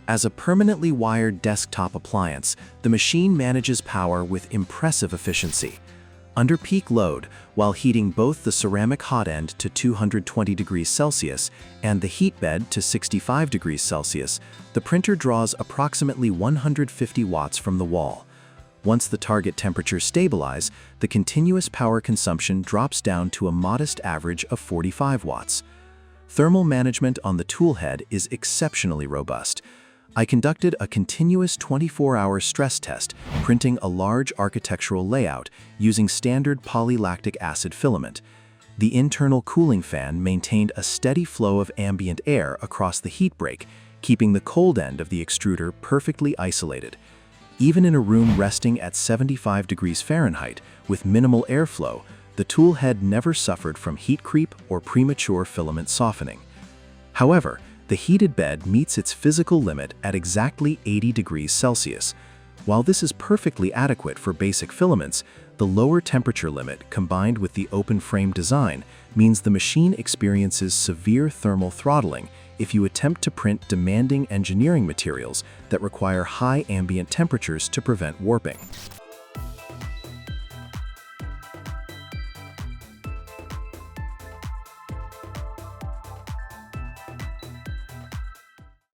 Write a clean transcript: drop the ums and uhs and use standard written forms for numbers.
As a permanently wired desktop appliance, the machine manages power with impressive efficiency. Under peak load, while heating both the ceramic hot end to 220 degrees Celsius and the heat bed to 65 degrees Celsius, the printer draws approximately 150 watts from the wall. Once the target temperatures stabilize, the continuous power consumption drops down to a modest average of 45 watts. Thermal management on the tool head is exceptionally robust. I conducted a continuous 24-hour stress test, printing a large architectural layout using standard polylactic acid filament. The internal cooling fan maintained a steady flow of ambient air across the heat break, keeping the cold end of the extruder perfectly isolated. Even in a room resting at 75 degrees Fahrenheit with minimal airflow, the tool head never suffered from heat creep or premature filament softening. However, the heated bed meets its physical limit at exactly 80 degrees Celsius. While this is perfectly adequate for basic filaments, the lower temperature limit combined with the open frame design means the machine experiences severe thermal throttling if you attempt to print demanding engineering materials that require high ambient temperatures to prevent warping.